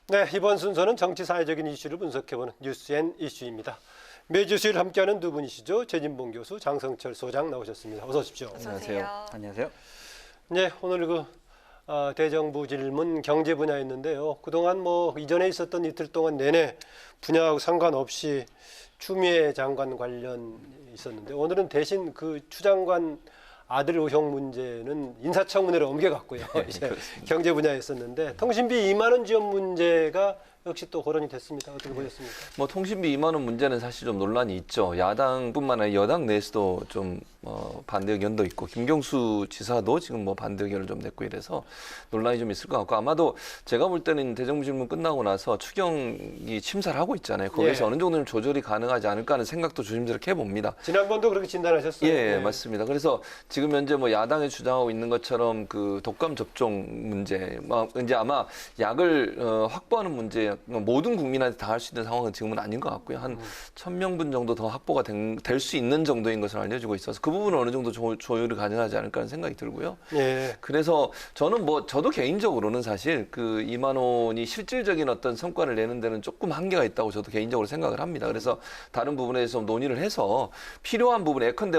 네, 이번 순서는 정치 사회적인 이슈를 분석해보는 뉴스앤 이슈입니다. 매주 수요일 함께하는 두 분이시죠. 최진봉 교수, 장성철 소장 나오셨습니다. 어서 오십시오. 안녕하세요. 안녕하세요. 네, 오늘 대정부 질문 경제 분야였는데요. 그동안 이전에 있었던 이틀 동안 내내 분야하고 상관없이 추미애 장관 관련 있었는데 오늘은 대신 그 추 장관 아들 의혹 문제는 인사청문회로 옮겨갔고요. 이제 경제 분야였었는데 통신비 2만 원 지원 문제가 역시 또 거론이 됐습니다. 어떻게 보셨습니까? 통신비 2만 원 문제는 사실 좀 논란이 있죠. 야당뿐만 아니라 여당 내에서도 좀 반대 의견도 있고 김경수 지사도 지금 반대 의견을 좀 냈고 이래서 논란이 좀 있을 것 같고 아마도 제가 볼 때는 대정부 질문 끝나고 나서 추경이 심사를 하고 있잖아요. 거기서 어느 정도는 조절이 가능하지 않을까 하는 생각도 조심스럽게 해봅니다. 지난번도 그렇게 진단하셨어요? 예, 맞습니다. 그래서 지금 현재 야당이 주장하고 있는 것처럼 그 독감 접종 문제, 이제 아마 약을 확보하는 문제 모든 국민한테 다 할 수 있는 상황은 지금은 아닌 것 같고요. 한 1,000명분 정도 더 확보가 될 수 있는 정도인 것으로 알려지고 있어서 그 부분은 어느 정도 조율이 가능하지 않을까 하는 생각이 들고요. 예. 그래서 저는 저도 개인적으로는 사실 그 2만 원이 실질적인 어떤 성과를 내는 데는 조금 한계가 있다고 저도 개인적으로 생각을 합니다. 그래서 다른 부분에 대해서 논의를 해서 필요한 부분, 예컨대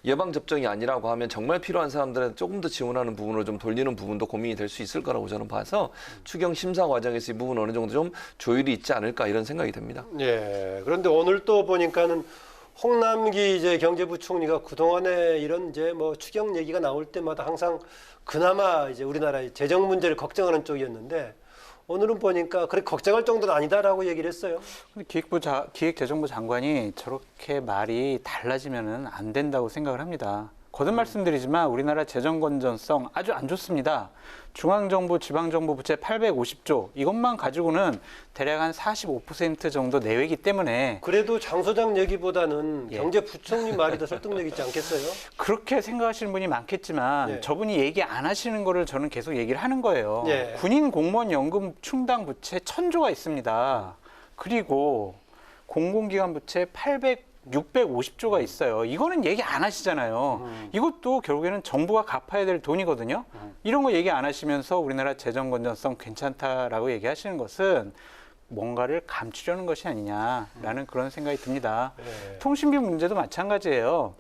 예방 접종이 아니라고 하면 정말 필요한 사람들한테 조금 더 지원하는 부분으로 좀 돌리는 부분도 고민이 될 수 있을 거라고 저는 봐서 추경 심사 과정에서 이 부분 어느 정도 좀 조율이 있지 않을까 이런 생각이 듭니다. 예. 그런데 오늘 또 보니까는 홍남기 이제 경제부총리가 그동안에 이런 이제 추경 얘기가 나올 때마다 항상 그나마 이제 우리나라의 재정 문제를 걱정하는 쪽이었는데 오늘은 보니까 그렇게 걱정할 정도는 아니다라고 얘기를 했어요. 근데 기획재정부 장관이 저렇게 말이 달라지면은 안 된다고 생각을 합니다. 거듭 말씀드리지만 우리나라 재정 건전성 아주 안 좋습니다. 중앙정부, 지방정부 부채 850조 이것만 가지고는 대략 한 45% 정도 내외이기 때문에 그래도 장 소장 얘기보다는 경제부총리 말이 더 설득력 있지 않겠어요? 그렇게 생각하시는 분이 많겠지만 저분이 얘기 안 하시는 거를 저는 계속 얘기를 하는 거예요. 군인 공무원 연금 충당 부채 1,000조가 있습니다. 그리고 공공기관 부채 650조가 있어요. 이거는 얘기 안 하시잖아요. 이것도 결국에는 정부가 갚아야 될 돈이거든요. 이런 거 얘기 안 하시면서 우리나라 재정 건전성 괜찮다라고 얘기하시는 것은 뭔가를 감추려는 것이 아니냐라는 그런 생각이 듭니다. 통신비 문제도 마찬가지예요.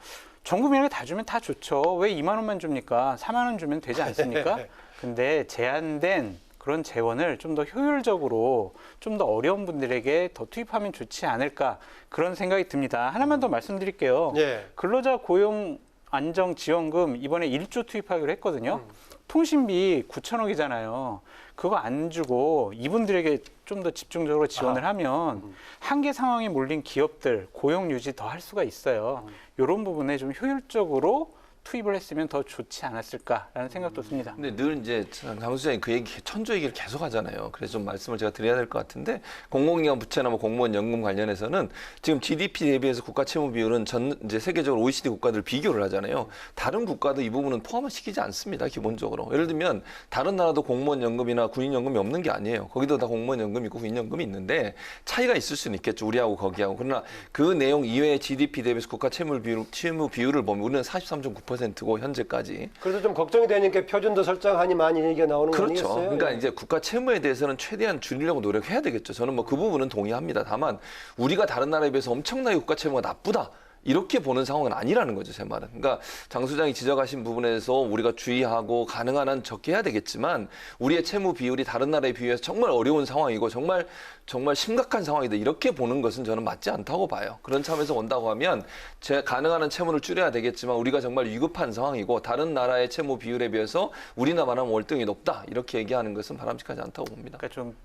전 국민에게 다 주면 다 좋죠. 왜 2만 원만 줍니까? 4만 원 주면 되지 않습니까? 근데 제한된 그런 재원을 좀 더 효율적으로 좀 더 어려운 분들에게 더 투입하면 좋지 않을까 그런 생각이 듭니다. 하나만 더 말씀드릴게요. 근로자 고용 안정 지원금 이번에 1조 투입하기로 했거든요. 통신비 9천억이잖아요. 그거 안 주고 이분들에게 좀 더 집중적으로 지원을 하면 한계 상황에 몰린 기업들 고용 유지 더 할 수가 있어요. 이런 부분에 좀 효율적으로 투입을 했으면 더 좋지 않았을까라는 생각도 듭니다. 근데 늘 이제 장 소장이 그 얘기, 1,000조 얘기를 계속 하잖아요. 그래서 좀 말씀을 제가 드려야 될 것 같은데 공공기관 부채나 공무원 연금 관련해서는 지금 GDP 대비해서 국가 채무 비율은 이제 세계적으로 OECD 국가들 비교를 하잖아요. 다른 국가도 이 부분은 포함을 시키지 않습니다. 기본적으로. 예를 들면 다른 나라도 공무원 연금이나 군인 연금이 없는 게 아니에요. 거기도 다 공무원 연금이 있고 군인 연금이 있는데 차이가 있을 수는 있겠죠. 우리하고 거기하고. 그러나 그 내용 이외의 GDP 대비해서 국가 채무 비율을 보면 우리는 43.9%고 현재까지. 그래서 좀 걱정이 되니까 표준도 설정하니 많이 얘기가 나오는 거 아니겠어요? 그렇죠. 그러니까 이제 국가 채무에 대해서는 최대한 줄이려고 노력해야 되겠죠. 저는 그 부분은 동의합니다. 다만 우리가 다른 나라에 비해서 엄청나게 국가 채무가 나쁘다. 이렇게 보는 상황은 아니라는 거죠, 제 말은. 그러니까 장 소장이 지적하신 부분에서 우리가 주의하고 가능한 한 적게 해야 되겠지만 우리의 채무 비율이 다른 나라에 비해서 정말 어려운 상황이고 정말 심각한 상황이다. 이렇게 보는 것은 저는 맞지 않다고 봐요. 그런 차원에서 온다고 하면 가능한 한 채무를 줄여야 되겠지만 우리가 정말 위급한 상황이고 다른 나라의 채무 비율에 비해서 우리나라만 월등히 높다. 이렇게 얘기하는 것은 바람직하지 않다고 봅니다. 그러니까 좀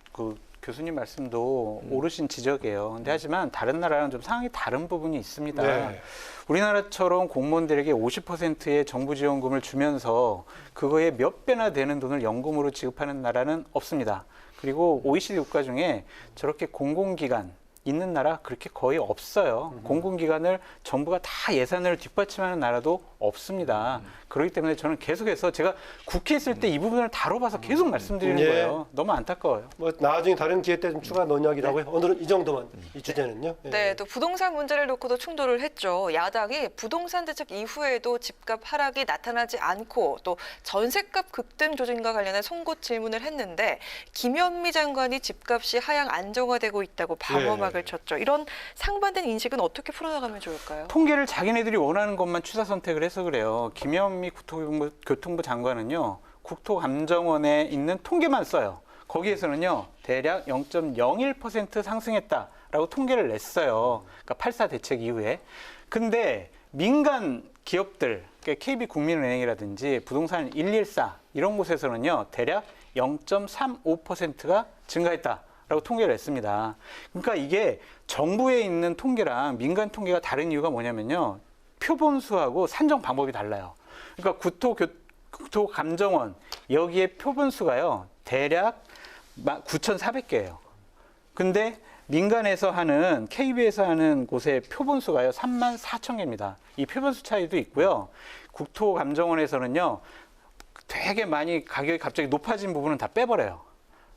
교수님 말씀도 오르신 지적이에요. 근데 하지만 다른 나라랑 좀 상황이 다른 부분이 있습니다. 우리나라처럼 공무원들에게 50%의 정부 지원금을 주면서 그거에 몇 배나 되는 돈을 연금으로 지급하는 나라는 없습니다. 그리고 OECD 국가 중에 저렇게 공공기관 있는 나라 그렇게 거의 없어요. 공공기관을 정부가 다 예산을 뒷받침하는 나라도 없습니다. 그렇기 때문에 저는 계속해서 제가 국회에 있을 때 이 부분을 다뤄봐서 계속 말씀드리는 예. 거예요. 너무 안타까워요. 뭐 나중에 다른 기회 때 좀 추가 논의하기라고요. 오늘은 이 정도만 이 주제는요. 예. 네, 또 부동산 문제를 놓고도 충돌을 했죠. 야당이 부동산 대책 이후에도 집값 하락이 나타나지 않고 또 전셋값 급등 조짐과 관련해 송곳 질문을 했는데 김현미 장관이 집값이 하향 안정화되고 있다고 방어막을 쳤죠. 이런 상반된 인식은 어떻게 풀어나가면 좋을까요? 통계를 자기네들이 원하는 것만 취사 선택을 해서 그래요. 김현미 교통부 장관은요. 국토감정원에 있는 통계만 써요. 거기에서는요. 대략 0.01% 상승했다라고 통계를 냈어요. 그러니까 8.4 대책 이후에. 근데 민간 기업들, 그러니까 KB국민은행이라든지 부동산 114 이런 곳에서는요. 대략 0.35%가 증가했다라고 통계를 냈습니다. 그러니까 이게 정부에 있는 통계랑 민간 통계가 다른 이유가 뭐냐면요. 표본수하고 산정 방법이 달라요. 그러니까 국토감정원 여기에 표본수가요. 대략 9,400개예요. 근데 민간에서 하는 KB에서 하는 곳의 표본수가요. 34,000개입니다. 이 표본수 차이도 있고요. 국토감정원에서는요. 되게 많이 가격이 갑자기 높아진 부분은 다 빼버려요.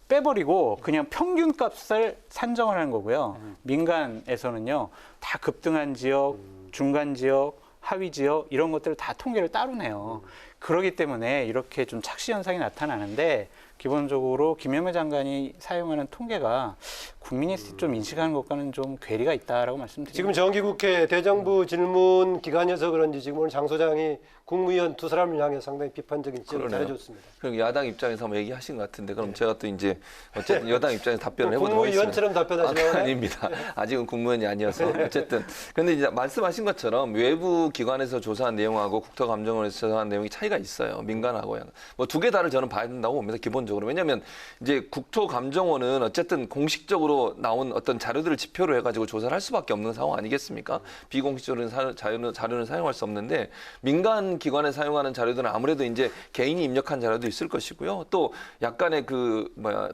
빼버리고 그냥 평균값을 산정을 하는 거고요. 민간에서는요. 다 급등한 지역, 중간 지역, 하위 지역 이런 것들을 다 통계를 따로 내요. 그렇기 때문에 이렇게 좀 착시 현상이 나타나는데 기본적으로 김현미 장관이 사용하는 통계가 국민이 좀 인식하는 것과는 좀 괴리가 있다라고 말씀드립니다. 지금 정기국회 대정부 질문 기간이어서 그런지 지금 오늘 장 소장이 국무위원 두 사람을 향해 상당히 비판적인 지적을 잘해줬습니다. 그럼 야당 입장에서 한번 얘기하신 것 같은데 그럼 제가 또 이제 어쨌든 여당 입장에서 답변을 해보도록 국무위원처럼 답변하시면 아닙니다. 아직은 국무위원이 아니어서 어쨌든 근데 이제 말씀하신 것처럼 외부 기관에서 조사한 내용하고 국토감정원에서 조사한 내용이 차이가 있어요. 민간하고 뭐 두 개 다를 저는 봐야 된다고 봅니다. 기본적으로 왜냐하면 이제 국토감정원은 어쨌든 공식적으로 나온 어떤 자료들을 지표로 해가지고 조사를 할 수밖에 없는 상황 아니겠습니까? 비공식적으로 자료는 사용할 수 없는데 민간 기관에 사용하는 자료들은 아무래도 이제 개인이 입력한 자료도 있을 것이고요. 또 약간의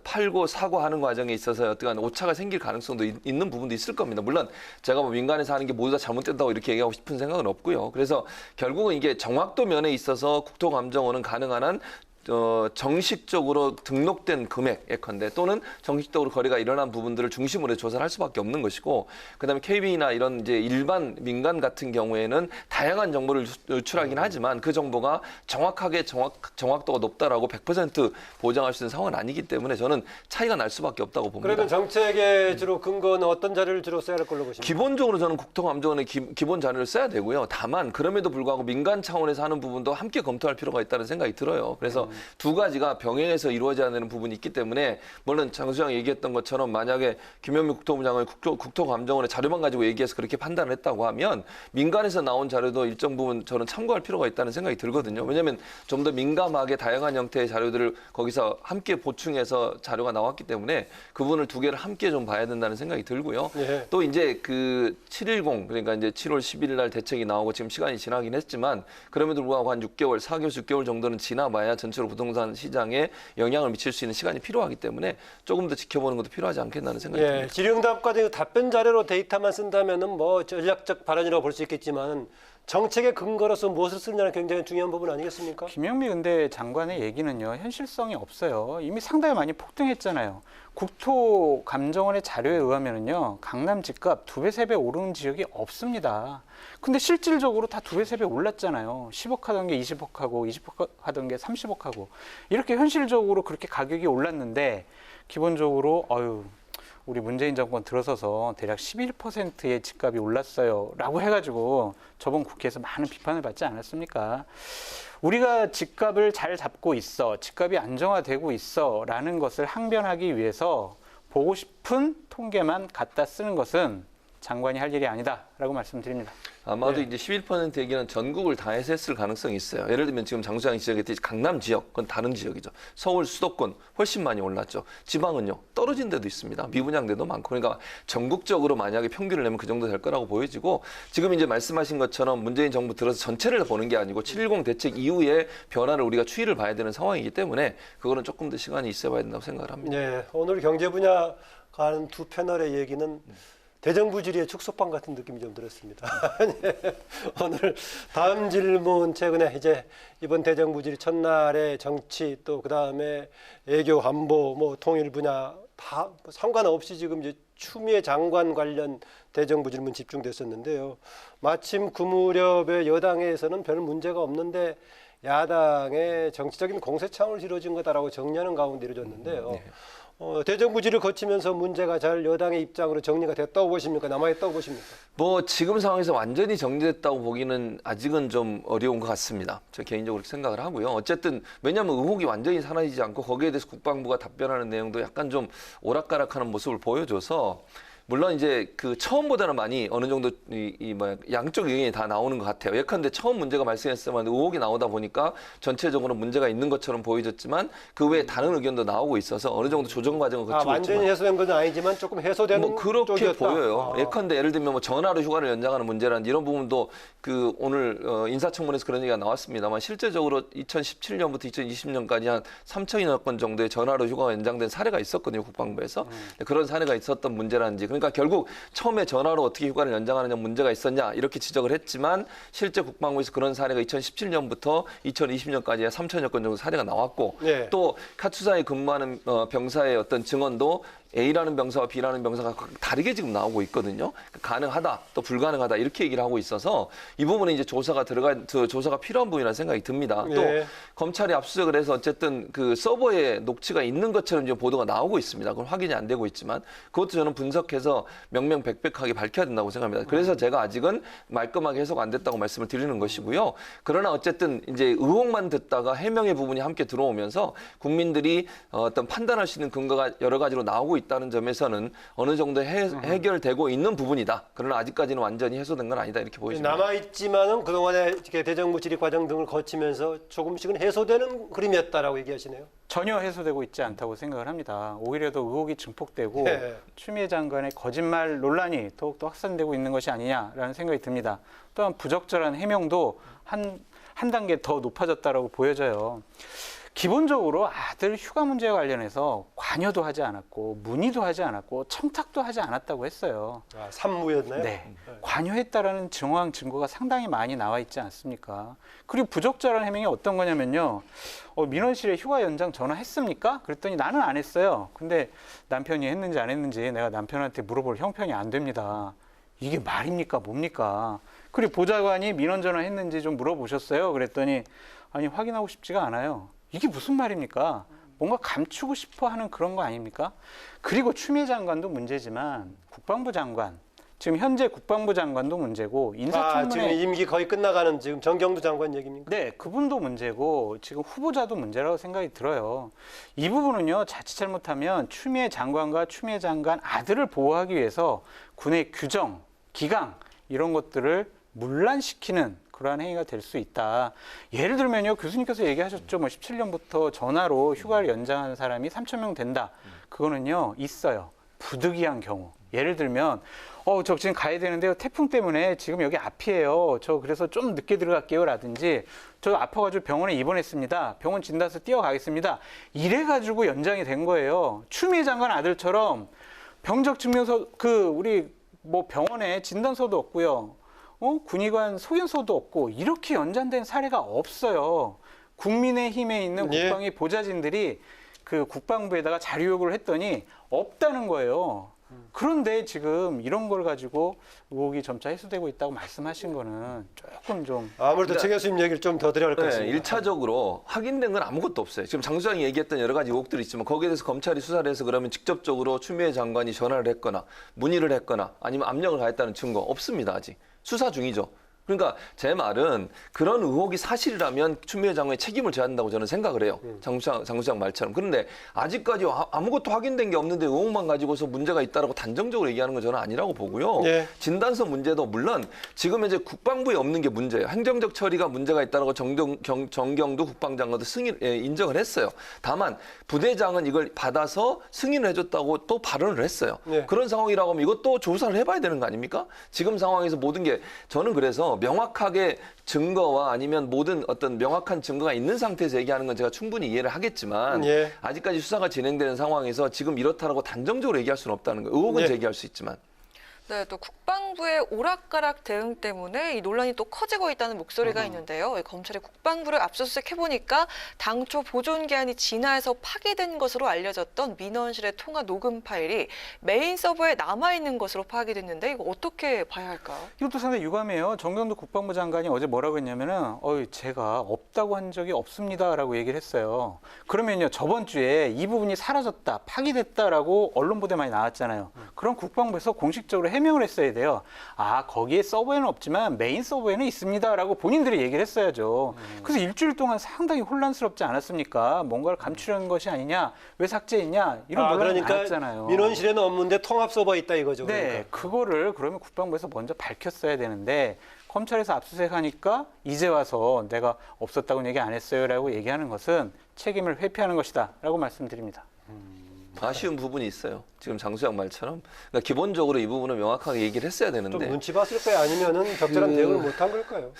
팔고 사고 하는 과정에 있어서 어떠한 오차가 생길 가능성도 있는 부분도 있을 겁니다. 물론 제가 뭐 민간에서 하는 게 모두 다 잘못된다고 이렇게 얘기하고 싶은 생각은 없고요. 그래서 결국은 이게 정확도 면에 있어서 국토감정원은 가능한 한 정식적으로 등록된 금액 예컨대 또는 정식적으로 거래가 일어난 부분들을 중심으로 조사를 할 수밖에 없는 것이고 그다음에 KB나 이런 이제 일반 민간 같은 경우에는 다양한 정보를 유출하긴 하지만 그 정보가 정확하게 정확도가 높다라고 100% 보장할 수 있는 상황은 아니기 때문에 저는 차이가 날 수밖에 없다고 봅니다. 그러면 정책의 주로 근거는 어떤 자료를 주로 써야 할 걸로 보십니까? 기본적으로 저는 국토감정원의 기본 자료를 써야 되고요. 다만 그럼에도 불구하고 민간 차원에서 하는 부분도 함께 검토할 필요가 있다는 생각이 들어요. 그래서 두 가지가 병행해서 이루어져야 되는 부분이 있기 때문에 물론 장 소장이 얘기했던 것처럼 만약에 김현미 국토부 장관이 국토감정원의 자료만 가지고 얘기해서 그렇게 판단을 했다고 하면 민간에서 나온 자료도 일정 부분 저는 참고할 필요가 있다는 생각이 들거든요. 왜냐하면 좀 더 민감하게 다양한 형태의 자료들을 거기서 함께 보충해서 자료가 나왔기 때문에 그 부분을 두 개를 함께 좀 봐야 된다는 생각이 들고요. 예. 또 이제 그 710 그러니까 이제 7월 11일 날 대책이 나오고 지금 시간이 지나긴 했지만 그럼에도 불구하고 한 6개월, 4개월, 6개월 정도는 지나봐야 전체로 부동산 시장에 영향을 미칠 수 있는 시간이 필요하기 때문에 조금 더 지켜보는 것도 필요하지 않겠나는 생각이 듭니다. 질의응답 과정 답변 자료로 데이터만 쓴다면은 뭐 전략적 발언이라고 볼 수 있겠지만 정책의 근거로서 무엇을 쓰느냐는 굉장히 중요한 부분 아니겠습니까? 김현미 근데 장관의 얘기는요. 현실성이 없어요. 이미 상당히 많이 폭등했잖아요. 국토감정원의 자료에 의하면요. 강남 집값 2배, 3배 오르는 지역이 없습니다. 근데 실질적으로 다 2배, 3배 올랐잖아요. 10억 하던 게 20억 하고 20억 하던 게 30억 하고 이렇게 현실적으로 그렇게 가격이 올랐는데 기본적으로 우리 문재인 정권 들어서서 대략 11%의 집값이 올랐어요 라고 해가지고 저번 국회에서 많은 비판을 받지 않았습니까? 우리가 집값을 잘 잡고 있어, 집값이 안정화되고 있어 라는 것을 항변하기 위해서 보고 싶은 통계만 갖다 쓰는 것은 장관이 할 일이 아니다라고 말씀드립니다. 아마도 이제 11% 얘기는 전국을 다 해서 했을 가능성이 있어요. 예를 들면 지금 장 소장이 지적했듯이 강남 지역, 그건 다른 지역이죠. 서울 수도권 훨씬 많이 올랐죠. 지방은요, 떨어진 데도 있습니다. 미분양대도 많고. 그러니까 전국적으로 만약에 평균을 내면 그 정도 될 거라고 보여지고 지금 이제 말씀하신 것처럼 문재인 정부 들어서 전체를 보는 게 아니고 710 대책 이후의 변화를 우리가 추이를 봐야 되는 상황이기 때문에 그거는 조금 더 시간이 있어 봐야 된다고 생각을 합니다. 네, 오늘 경제 분야 가는 두 패널의 얘기는 대정부질의 축소판 같은 느낌이 좀 들었습니다. 오늘 다음 질문 최근에 이제 이번 대정부질 첫날에 정치 또 그다음에 외교 안보 뭐 통일 분야 다 상관없이 지금 이제 추미애 장관 관련 대정부 질문 집중됐었는데요. 마침 그 무렵에 여당에서는 별 문제가 없는데 야당의 정치적인 공세창을 이루어진 거다라고 정리하는 가운데 이루어졌는데요. 네. 대정부질을 거치면서 문제가 잘 여당의 입장으로 정리가 됐다고 보십니까? 남아있다고 보십니까? 뭐 지금 상황에서 완전히 정리됐다고 보기는 아직은 좀 어려운 것 같습니다. 저 개인적으로 그렇게 생각을 하고요. 어쨌든 왜냐하면 의혹이 완전히 사라지지 않고 거기에 대해서 국방부가 답변하는 내용도 약간 좀 오락가락하는 모습을 보여줘서 물론 이제 그 처음보다는 많이 어느 정도 양쪽 의견이 다 나오는 것 같아요. 예컨대 처음 문제가 발생했으면 의혹이 나오다 보니까 전체적으로 문제가 있는 것처럼 보여졌지만 그 외에 다른 의견도 나오고 있어서 어느 정도 조정 과정을 거치고 완전히 있지만 해소된 건 아니지만 조금 해소되는 뭐 그렇게 쪽이었다. 보여요. 예컨대 예를 들면 뭐 전화로 휴가를 연장하는 문제라든지 이런 부분도 그 오늘 인사청문회에서 그런 얘기가 나왔습니다만 실제적으로 2017년부터 2020년까지 한 3천여 건 정도의 전화로 휴가가 연장된 사례가 있었거든요. 국방부에서. 그런 사례가 있었던 문제라든지 그러니까 결국 처음에 전화로 어떻게 휴가를 연장하느냐 문제가 있었냐 이렇게 지적을 했지만 실제 국방부에서 그런 사례가 2017년부터 2020년까지 3천여 건 정도 사례가 나왔고 네. 또 카투사에 근무하는 병사의 어떤 증언도 A라는 병사와 B라는 병사가 다르게 지금 나오고 있거든요. 가능하다, 또 불가능하다 이렇게 얘기를 하고 있어서 이 부분은 이제 조사가 필요한 부분이라는 생각이 듭니다. 네. 또 검찰이 압수수색을 해서 어쨌든 그 서버에 녹취가 있는 것처럼 지금 보도가 나오고 있습니다. 그건 확인이 안 되고 있지만 그것도 저는 분석해서 명명백백하게 밝혀야 된다고 생각합니다. 그래서 제가 아직은 말끔하게 해석 안 됐다고 말씀을 드리는 것이고요. 그러나 어쨌든 이제 의혹만 듣다가 해명의 부분이 함께 들어오면서 국민들이 어떤 판단할 수 있는 근거가 여러 가지로 나오고 있다는 점에서는 어느 정도 해결되고 있는 부분이다. 그러나 아직까지는 완전히 해소된 건 아니다 이렇게 보여집니다. 남아있지만은 그동안의 대정부 질의 과정 등을 거치면서 조금씩은 해소되는 그림이었다라고 얘기하시네요. 전혀 해소되고 있지 않다고 생각을 합니다. 오히려 더 의혹이 증폭되고 네. 추미애 장관의 거짓말 논란이 더욱더 확산되고 있는 것이 아니냐라는 생각이 듭니다. 또한 부적절한 해명도 한 단계 더 높아졌다라고 보여져요. 기본적으로 아들 휴가 문제와 관련해서 관여도 하지 않았고 문의도 하지 않았고 청탁도 하지 않았다고 했어요. 산무였나요? 네. 관여했다라는 정황 증거가 상당히 많이 나와 있지 않습니까? 그리고 부적절한 해명이 어떤 거냐면요. 민원실에 휴가 연장 전화했습니까? 그랬더니 나는 안 했어요. 근데 남편이 했는지 안 했는지 내가 남편한테 물어볼 형편이 안 됩니다. 이게 말입니까? 뭡니까? 그리고 보좌관이 민원 전화했는지 좀 물어보셨어요. 그랬더니 아니 확인하고 싶지가 않아요. 이게 무슨 말입니까? 뭔가 감추고 싶어 하는 그런 거 아닙니까? 그리고 추미애 장관도 문제지만 국방부 장관, 지금 현재 국방부 장관도 문제고 인사청문회 지금 임기 거의 끝나가는 지금 정경두 장관 얘기입니까? 네, 그분도 문제고 지금 후보자도 문제라고 생각이 들어요. 이 부분은요, 자칫 잘못하면 추미애 장관과 추미애 장관 아들을 보호하기 위해서 군의 규정, 기강 이런 것들을 문란시키는 그러한 행위가 될 수 있다. 예를 들면요, 교수님께서 얘기하셨죠. 17년부터 전화로 휴가를 연장하는 사람이 3,000명 된다. 그거는요, 있어요. 부득이한 경우. 예를 들면, 저 지금 가야 되는데요. 태풍 때문에 지금 여기 앞이에요. 저 그래서 좀 늦게 들어갈게요. 라든지, 저 아파가지고 병원에 입원했습니다. 병원 진단서 뛰어가겠습니다. 이래가지고 연장이 된 거예요. 추미애 장관 아들처럼 병적 증명서, 우리 병원에 진단서도 없고요. 군의관 소견서도 없고 이렇게 연장된 사례가 없어요. 국민의힘에 있는 국방위 보좌진들이 그 국방부에다가 자료 요구를 했더니 없다는 거예요. 그런데 지금 이런 걸 가지고 의혹이 점차 해소되고 있다고 말씀하신 거는 조금 좀 아무래도 최 교수님 얘기를 좀 더 드려야 할 것 같습니다. 1차적으로 확인된 건 아무것도 없어요. 지금 장 수장이 얘기했던 여러 가지 의혹들이 있지만 거기에 대해서 검찰이 수사를 해서 그러면 직접적으로 추미애 장관이 전화를 했거나 문의를 했거나 아니면 압력을 가했다는 증거 없습니다. 아직. 수사 중이죠. 그러니까 제 말은 그런 의혹이 사실이라면 추미애 장관이 책임을 져야 한다고 저는 생각을 해요. 장 수장 말처럼. 그런데 아직까지 아무것도 확인된 게 없는데 의혹만 가지고서 문제가 있다라고 단정적으로 얘기하는 건 저는 아니라고 보고요. 진단서 문제도 물론 지금 이제 국방부에 없는 게 문제예요. 행정적 처리가 문제가 있다라고 정경두 국방장관도 인정을 했어요. 다만 부대장은 이걸 받아서 승인을 해줬다고 또 발언을 했어요. 그런 상황이라고 하면 이것도 조사를 해봐야 되는 거 아닙니까? 지금 상황에서 모든 게 저는 그래서 명확하게 증거와 아니면 모든 어떤 명확한 증거가 있는 상태에서 얘기하는 건 제가 충분히 이해를 하겠지만 아직까지 수사가 진행되는 상황에서 지금 이렇다라고 단정적으로 얘기할 수는 없다는 거예요. 의혹은 제기할 수 있지만. 네, 또 국방부의 오락가락 대응 때문에 이 논란이 또 커지고 있다는 목소리가 있는데요. 검찰이 국방부를 압수수색 해보니까 당초 보존 기한이 지나서 파기된 것으로 알려졌던 민원실의 통화 녹음 파일이 메인 서버에 남아있는 것으로 파악됐는데 이거 어떻게 봐야 할까요? 이것도 상당히 유감해요. 정경도 국방부 장관이 어제 뭐라고 했냐면은 제가 없다고 한 적이 없습니다라고 얘기를 했어요. 그러면요, 저번 주에 이 부분이 사라졌다, 파기됐다라고 언론 보도에 많이 나왔잖아요. 그럼 국방부에서 공식적으로 해명을 했어야 돼요. 거기에 서버에는 없지만 메인 서버에는 있습니다라고 본인들이 얘기를 했어야죠. 그래서 일주일 동안 상당히 혼란스럽지 않았습니까? 뭔가를 감추려는 것이 아니냐, 왜 삭제했냐, 이런 논란이 많았잖아요. 민원실에는 없는데 통합 서버에 있다 이거죠. 네, 그러니까. 그거를 그러면 국방부에서 먼저 밝혔어야 되는데 검찰에서 압수수색하니까 이제 와서 내가 없었다고 얘기 안 했어요라고 얘기하는 것은 책임을 회피하는 것이다라고 말씀드립니다. 아쉬운 부분이 있어요. 지금 장수장 말처럼. 그러니까 기본적으로 이 부분은 명확하게 얘기를 했어야 되는데. 좀 눈치 봤을 거예요? 아니면은 적절한 대응을 못한 걸까요?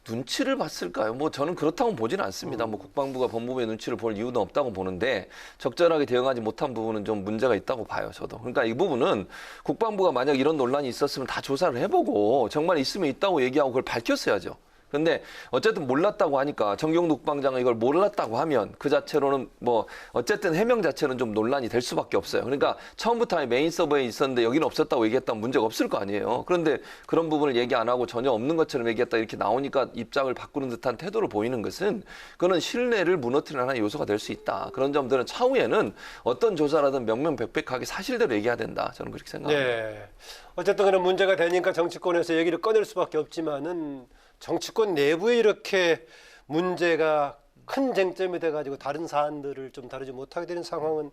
눈치를 봤을까요? 뭐 저는 그렇다고 보지는 않습니다. 뭐 국방부가 법무부의 눈치를 볼 이유는 없다고 보는데 적절하게 대응하지 못한 부분은 좀 문제가 있다고 봐요, 저도. 그러니까 이 부분은 국방부가 만약 이런 논란이 있었으면 다 조사를 해보고 정말 있으면 있다고 얘기하고 그걸 밝혔어야죠. 근데 어쨌든 몰랐다고 하니까 정경도 국방장은 이걸 몰랐다고 하면 그 자체로는 뭐 어쨌든 해명 자체는 좀 논란이 될 수밖에 없어요. 그러니까 처음부터 메인 서버에 있었는데 여기는 없었다고 얘기했다면 문제가 없을 거 아니에요. 그런데 그런 부분을 얘기 안 하고 전혀 없는 것처럼 얘기했다 이렇게 나오니까 입장을 바꾸는 듯한 태도를 보이는 것은 그거는 신뢰를 무너뜨리는 하나의 요소가 될 수 있다. 그런 점들은 차후에는 어떤 조사라든 명명백백하게 사실대로 얘기해야 된다. 저는 그렇게 생각합니다. 네. 어쨌든 그런 문제가 되니까 정치권에서 얘기를 꺼낼 수밖에 없지만은 정치권 내부에 이렇게 문제가 큰 쟁점이 돼가지고 다른 사안들을 좀 다루지 못하게 되는 상황은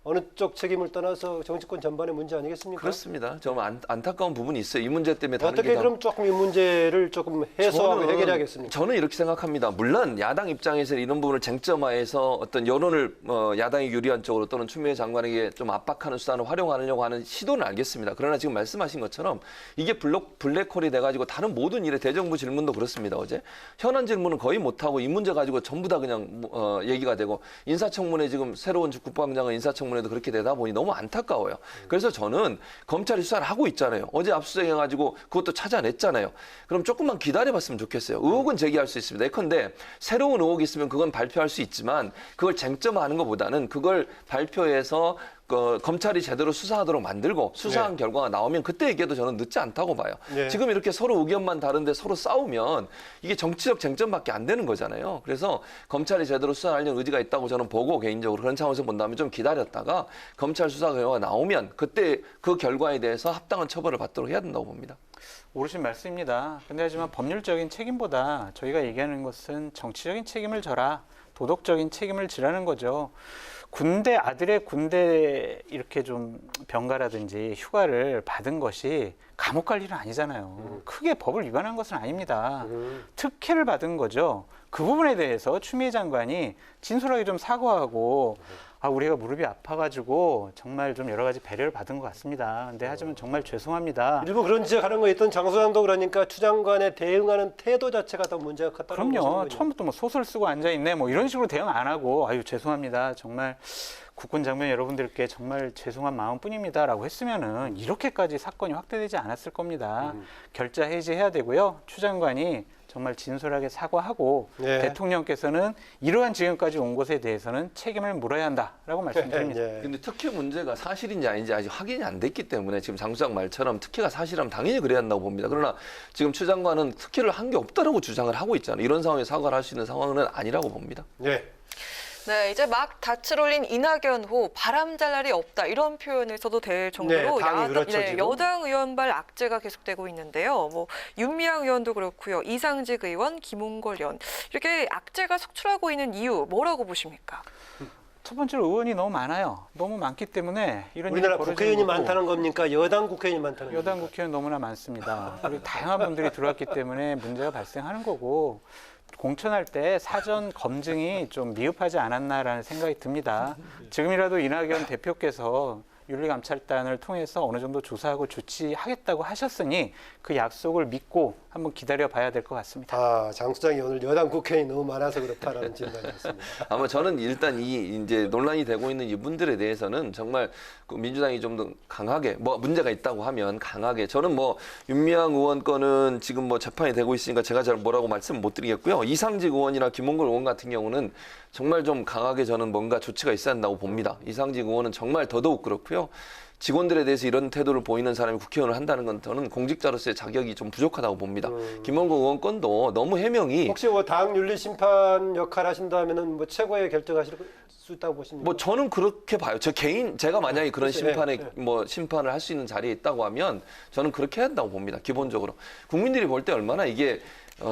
어느 쪽 책임을 떠나서 정치권 전반의 문제 아니겠습니까? 그렇습니다. 좀 안타까운 부분이 있어요. 이 문제 때문에 다른 어떻게 그럼 조금 이 문제를 조금 해소하고 해결해야겠습니까? 저는 이렇게 생각합니다. 물론 야당 입장에서 이런 부분을 쟁점화해서 어떤 여론을 야당이 유리한 쪽으로 또는 추미애 장관에게 좀 압박하는 수단을 활용하려고 하는 시도는 알겠습니다. 그러나 지금 말씀하신 것처럼 이게 블랙홀이 돼가지고 다른 모든 일에 대정부 질문도 그렇습니다. 어제 현안 질문은 거의 못하고 이 문제 가지고 전부 다 그냥 얘기가 되고 인사청문회 지금 새로운 국방장관 인사청문회도 그렇게 되다 보니 너무 안타까워요. 그래서 저는 검찰이 수사를 하고 있잖아요. 어제 압수수색해가지고 그것도 찾아냈잖아요. 그럼 조금만 기다려봤으면 좋겠어요. 의혹은 제기할 수 있습니다. 예컨대 새로운 의혹이 있으면 그건 발표할 수 있지만 그걸 쟁점화하는 것보다는 그걸 발표해서 검찰이 제대로 수사하도록 만들고 수사한 결과가 나오면 그때 얘기해도 저는 늦지 않다고 봐요. 지금 이렇게 서로 의견만 다른데 서로 싸우면 이게 정치적 쟁점밖에 안 되는 거잖아요. 그래서 검찰이 제대로 수사하려는 의지가 있다고 저는 보고 개인적으로 그런 차원에서 본다면 좀 기다렸다가 검찰 수사 결과가 나오면 그때 그 결과에 대해서 합당한 처벌을 받도록 해야 된다고 봅니다. 옳으신 말씀입니다. 근데 하지만 법률적인 책임보다 저희가 얘기하는 것은 정치적인 책임을 져라, 도덕적인 책임을 지라는 거죠. 아들의 군대 이렇게 좀 병가라든지 휴가를 받은 것이 감옥 갈 일은 아니잖아요. 크게 법을 위반한 것은 아닙니다. 특혜를 받은 거죠. 그 부분에 대해서 추미애 장관이 진솔하게 좀 사과하고 우리가 무릎이 아파가지고 정말 좀 여러 가지 배려를 받은 것 같습니다. 근데 하지만 정말 죄송합니다. 일부 그런 지적하는 거 있던 장소장도 그러니까 추 장관의 대응하는 태도 자체가 더 문제가 컸다는 거죠. 그럼요. 처음부터 뭐 소설 쓰고 앉아있네 뭐 이런 식으로 대응 안 하고 죄송합니다. 정말 국군 장병 여러분들께 정말 죄송한 마음뿐입니다 라고 했으면은 이렇게까지 사건이 확대되지 않았을 겁니다. 결자 해지해야 되고요. 추 장관이 정말 진솔하게 사과하고 대통령께서는 이러한 지금까지 온 것에 대해서는 책임을 물어야 한다라고 말씀드립니다. 근데 특혜 문제가 사실인지 아닌지 아직 확인이 안 됐기 때문에 지금 장 수장 말처럼 특혜가 사실이라면 당연히 그래야 한다고 봅니다. 그러나 지금 추 장관은 특혜를 한 게 없다라고 주장을 하고 있잖아요. 이런 상황에 사과를 할 수 있는 상황은 아니라고 봅니다. 네, 이제 막 닻을 올린 이낙연 후 바람잘 날이 없다 이런 표현을 써도 될 정도로 여당 의원발 악재가 계속되고 있는데요. 뭐 윤미향 의원도 그렇고요, 이상직 의원, 김홍걸 의원 이렇게 악재가 속출하고 있는 이유 뭐라고 보십니까? 첫 번째로 의원이 너무 많아요. 너무 많기 때문에 이런 우리나라 국회의원이 많다는 겁니까? 여당 국회의원이 많다는 겁니까? 여당 국회의원 너무나 많습니다. 그리고 다양한 분들이 들어왔기 때문에 문제가 발생하는 거고 공천할 때 사전 검증이 좀 미흡하지 않았나라는 생각이 듭니다. 지금이라도 이낙연 대표께서 윤리감찰단을 통해서 어느 정도 조사하고 조치하겠다고 하셨으니 그 약속을 믿고 한번 기다려봐야 될 것 같습니다. 아, 장 수장이 오늘 여당 국회의원이 너무 많아서 그렇다라는 진단이었습니다. 아마 저는 일단 이제 논란이 되고 있는 이분들에 대해서는 정말 그 민주당이 좀 더 강하게 뭐 문제가 있다고 하면 강하게 저는 뭐 윤미향 의원 건은 지금 뭐 재판이 되고 있으니까 제가 잘 뭐라고 말씀 못 드리겠고요. 이상직 의원이나 김홍걸 의원 같은 경우는 정말 좀 강하게 저는 뭔가 조치가 있어야 한다고 봅니다. 이상직 의원은 정말 더더욱 그렇고요. 직원들에 대해서 이런 태도를 보이는 사람이 국회의원을 한다는 건 저는 공직자로서의 자격이 좀 부족하다고 봅니다. 김홍걸 의원 건도 너무 해명이 혹시 뭐 당 윤리 심판 역할 하신다면은 뭐 최고의 결정하실 수 있다고 보십니까? 뭐 저는 그렇게 봐요. 제가 만약에 그런 글쎄, 심판에 예. 뭐 심판을 할 수 있는 자리에 있다고 하면 저는 그렇게 해야 한다고 봅니다. 기본적으로 국민들이 볼 때 얼마나 이게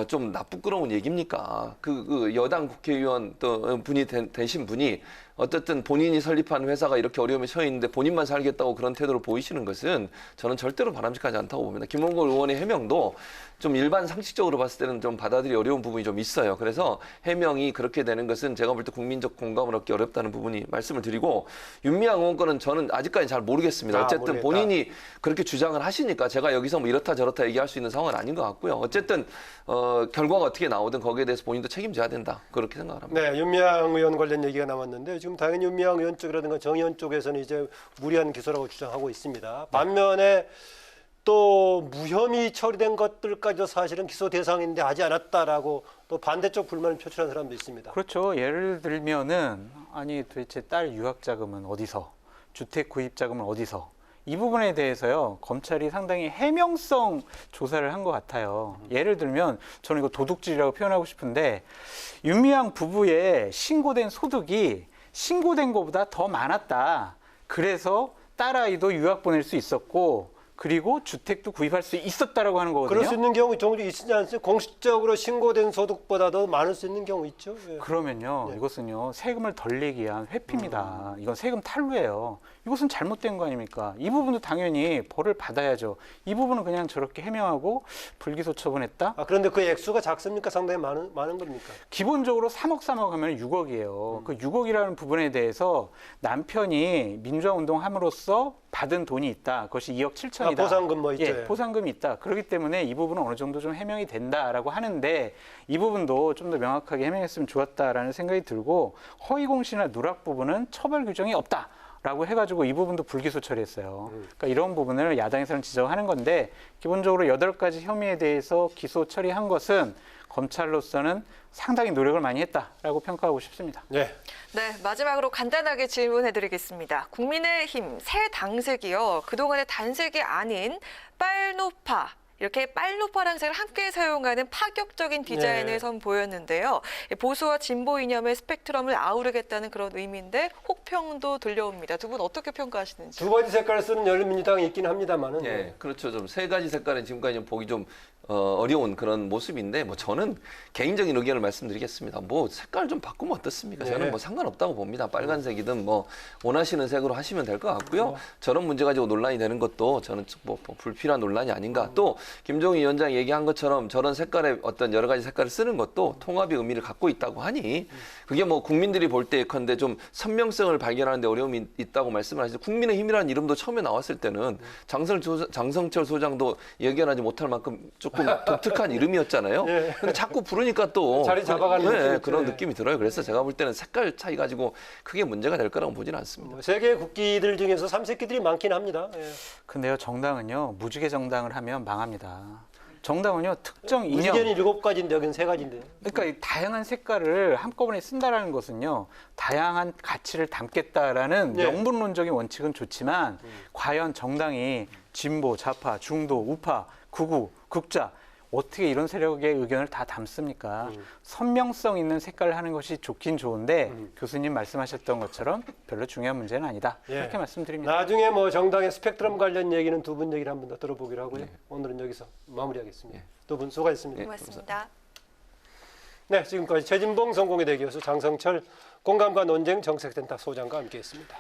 좀 나쁘끄러운 얘기입니까? 그 여당 국회의원 또 분이 되신 분이 어쨌든 본인이 설립한 회사가 이렇게 어려움에 처해 있는데 본인만 살겠다고 그런 태도를 보이시는 것은 저는 절대로 바람직하지 않다고 봅니다. 김홍걸 의원의 해명도 좀 일반 상식적으로 봤을 때는 좀 받아들이기 어려운 부분이 좀 있어요. 그래서 해명이 그렇게 되는 것은 제가 볼 때 국민적 공감을 얻기 어렵다는 부분이 말씀을 드리고 윤미향 의원 거는 저는 아직까지 잘 모르겠습니다. 어쨌든 모르겠다. 본인이 그렇게 주장을 하시니까 제가 여기서 뭐 이렇다 저렇다 얘기할 수 있는 상황은 아닌 것 같고요. 어쨌든 결과가 어떻게 나오든 거기에 대해서 본인도 책임져야 된다. 그렇게 생각을 합니다. 네, 윤미향 의원 관련 얘기가 나왔는데 지금 당연히 윤미향 의원 쪽이라든가 정 의원 쪽에서는 이제 무리한 기소라고 주장하고 있습니다. 반면에 또 무혐의 처리된 것들까지도 사실은 기소 대상인데 하지 않았다라고 또 반대쪽 불만을 표출한 사람도 있습니다. 그렇죠. 예를 들면은 아니 도대체 딸 유학 자금은 어디서, 주택 구입 자금은 어디서, 이 부분에 대해서요 검찰이 상당히 해명성 조사를 한 것 같아요. 예를 들면 저는 이거 도둑질이라고 표현하고 싶은데 윤미향 부부의 신고된 소득이 신고된 것보다 더 많았다. 그래서 딸아이도 유학 보낼 수 있었고 그리고 주택도 구입할 수 있었다라고 하는 거거든요. 그럴 수 있는 경우 종종 있지 않습니까? 공식적으로 신고된 소득보다 더 많을 수 있는 경우 있죠. 예. 그러면요, 네. 이것은요 세금을 덜 내기 위한 회피입니다. 이건 세금 탈루예요. 이것은 잘못된 거 아닙니까? 이 부분도 당연히 벌을 받아야죠. 이 부분은 그냥 저렇게 해명하고 불기소 처분했다? 아, 그런데 그 액수가 작습니까? 상당히 많은 겁니까? 기본적으로 3억 하면 6억이에요. 그 6억이라는 부분에 대해서 남편이 민주화 운동함으로써 받은 돈이 있다. 그것이 2억 7천이다. 아, 보상금 뭐 있죠. 예, 보상금이 있다. 그렇기 때문에 이 부분은 어느 정도 좀 해명이 된다라고 하는데 이 부분도 좀 더 명확하게 해명했으면 좋았다라는 생각이 들고 허위공시나 누락 부분은 처벌 규정이 없다. 라고 해가지고 이 부분도 불기소 처리했어요. 그러니까 이런 부분을 야당에서는 지적하는 건데 기본적으로 8가지 혐의에 대해서 기소 처리한 것은 검찰로서는 상당히 노력을 많이 했다라고 평가하고 싶습니다. 네. 네, 마지막으로 간단하게 질문해드리겠습니다. 국민의힘 새 당색이요. 그동안의 단색이 아닌 빨노파. 이렇게 빨노파란 색을 함께 사용하는 파격적인 디자인을 네. 선보였는데요. 보수와 진보 이념의 스펙트럼을 아우르겠다는 그런 의미인데 혹평도 들려옵니다. 두 분 어떻게 평가하시는지. 두 가지 색깔을 쓰는 열린민주당이 있긴 합니다만은. 예, 그렇죠. 좀 세 가지 색깔은 지금까지 좀 보기 좀 어려운 그런 모습인데 뭐 저는 개인적인 의견을 말씀드리겠습니다. 뭐 색깔 좀 바꾸면 어떻습니까? 네. 저는 뭐 상관없다고 봅니다. 빨간색이든 뭐 원하시는 색으로 하시면 될 것 같고요. 저런 문제 가지고 논란이 되는 것도 저는 뭐 불필요한 논란이 아닌가. 또 김종인 위원장 얘기한 것처럼 저런 색깔의 어떤 여러 가지 색깔을 쓰는 것도 통합의 의미를 갖고 있다고 하니 그게 뭐 국민들이 볼 때 예컨대 좀 선명성을 발견하는데 어려움이 있다고 말씀을 하시죠. 국민의힘이라는 이름도 처음에 나왔을 때는 장성철 소장도 예견하지 못할 만큼 조금 독특한 이름이었잖아요. 네. 근데 자꾸 부르니까 또 자리 잡아가는 느낌이 그런 있죠. 느낌이 들어요. 그래서 제가 볼 때는 색깔 차이 가지고 크게 문제가 될 거라고 보지는 않습니다. 세계 국기들 중에서 삼색기들이 많긴 합니다. 예. 근데요, 정당은요, 무지개 정당을 하면 망합니다. 정당은요, 특정 이념, 무지개는 7가지인데 여기는 3가지인데. 그러니까 이 다양한 색깔을 한꺼번에 쓴다라는 것은요, 다양한 가치를 담겠다라는 네. 명분론적인 원칙은 좋지만 과연 정당이 진보, 좌파, 중도, 우파, 극우, 극좌 어떻게 이런 세력의 의견을 다 담습니까? 선명성 있는 색깔을 하는 것이 좋긴 좋은데 교수님 말씀하셨던 것처럼 별로 중요한 문제는 아니다. 예. 이렇게 말씀드립니다. 나중에 뭐 정당의 스펙트럼 관련 얘기는 두 분 얘기를 한번 더 들어보기로 하고요. 오늘은 여기서 마무리하겠습니다. 두 분 수고하셨습니다. 고맙습니다. 네, 지금까지 최진봉 성공회대 교수, 장성철 공감과 논쟁 정책센터 소장과 함께했습니다.